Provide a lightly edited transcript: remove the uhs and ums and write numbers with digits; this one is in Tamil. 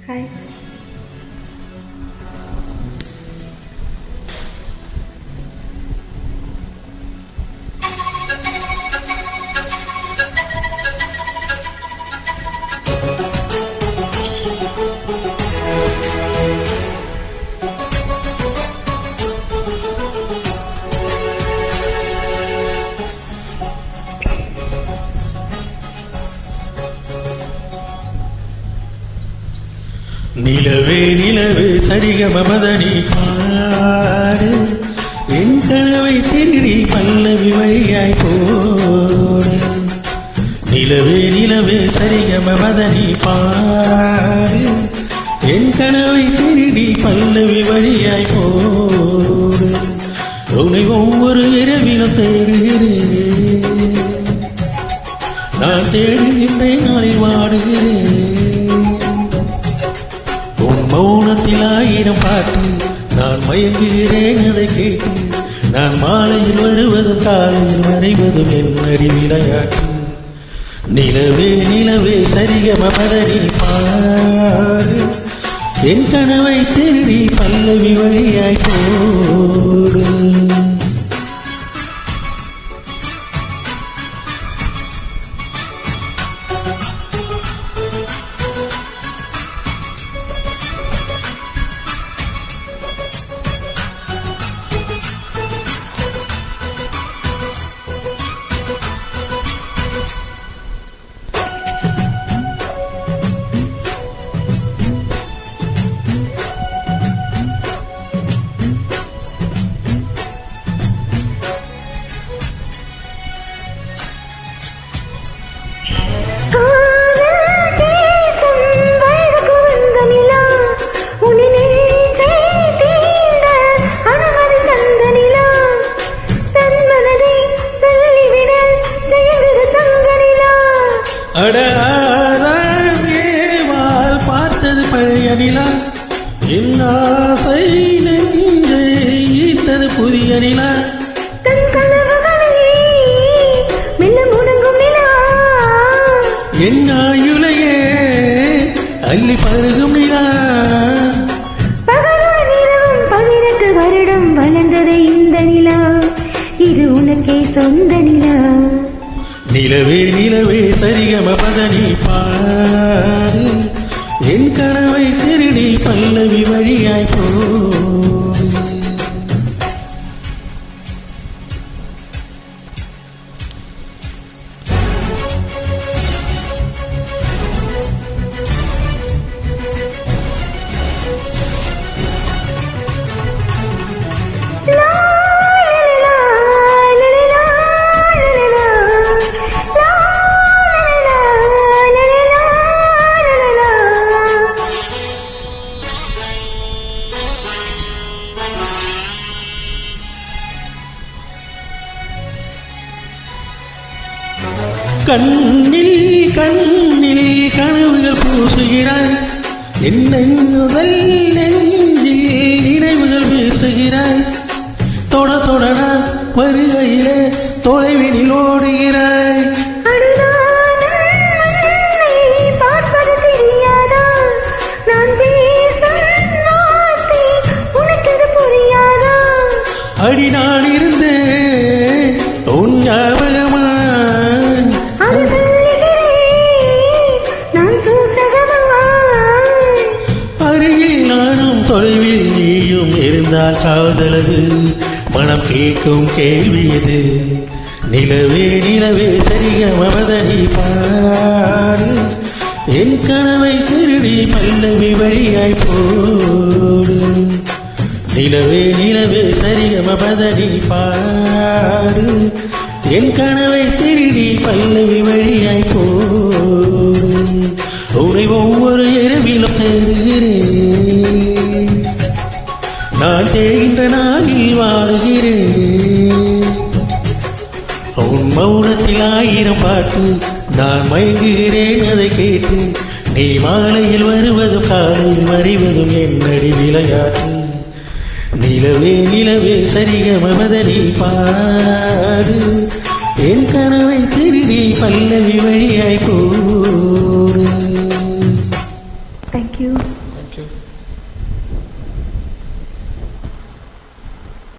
ஹாய். நிலவே நிலவே சரிகம மதனி பாடு என் கனவை திருடி பல்லவி வழியாய் போடு. நிலவே நிலவே சரிகம மதனி பாடு என் கனவை திருடி பல்லவி வழியாய் போடு. உன்னை ஒவ்வொரு இரவிலும் தேடுகிறேன், நான் தேடுகின்றேன், நாளை வாடுகிறேன். மௌனத்தில் 1000 பாட்டு நான் மயங்குகிறேன், அதை கேட்டு நான் மாலையில் வருவதும் காலையில் மறைவதும் என்னடி விளையாட்டு. நிலவே நிலவே சரிகம மதனி பாடு என் கனவை திருடி பல்லவி வழியாய் போடு. அடேவால் பார்த்தது பழைய நிலா, என் ஆசை நெஞ்சை ஈர்த்தது புதிய நிலா. என் ஆயுளையே அள்ளி பருகும் நிலா. 18 வருடம் வளர்ந்தது இந்த நிலா, இது உனக்கே சொந்த நிலா. நிலவே நிலவே சரிகம மதனி பாடு என் கனவை திருடி பல்லவி வழியாய் போடு. கண்ணில் கண்ணில் கனவுகள் பூசுகிறாய், என் நெஞ்சுதல் நெஞ்சில் நினைவுகள் வீசுகிறாய். தொட தொட நான் வருகையிலே தொலைவினில் ஓடுகிறாய். அடி நான் இருந்தேன் உன் ஞாபகமா, அருகில் நானும் தொலைவில் நீயும் இருந்தால் காதலது மனம் கேட்கும் கேள்வி எது. நிலவே நிலவே சரிகம மதனி பாடு என் கனவை திருடி பல்லவி வழியாய் போடு. நிலவே நிலவே சரிகம மதனி பாடு என் கனவை திருடி பல்லவி வழியாய் போடு. உன்னை ஒவ்வொரு இரவிலும் தேடுகிறேன், நான் தேகின்ற நாளில் வாழுகிறேன். உன் மௌனத்தில் 1000 பாட்டு நான் மயங்குகிறேன், அதை கேட்டு நீ மாலையில் வருவதும் காலையில் மறைவதும் என்னடி விளையாட்டு. நிலவே நிலவே சரிகம மதனி பாடு என் கனவை திருடி பல்லவி வழியாய் போடு. தேங்க்யூ. தேங்க்யூ. தேங்க்யூ.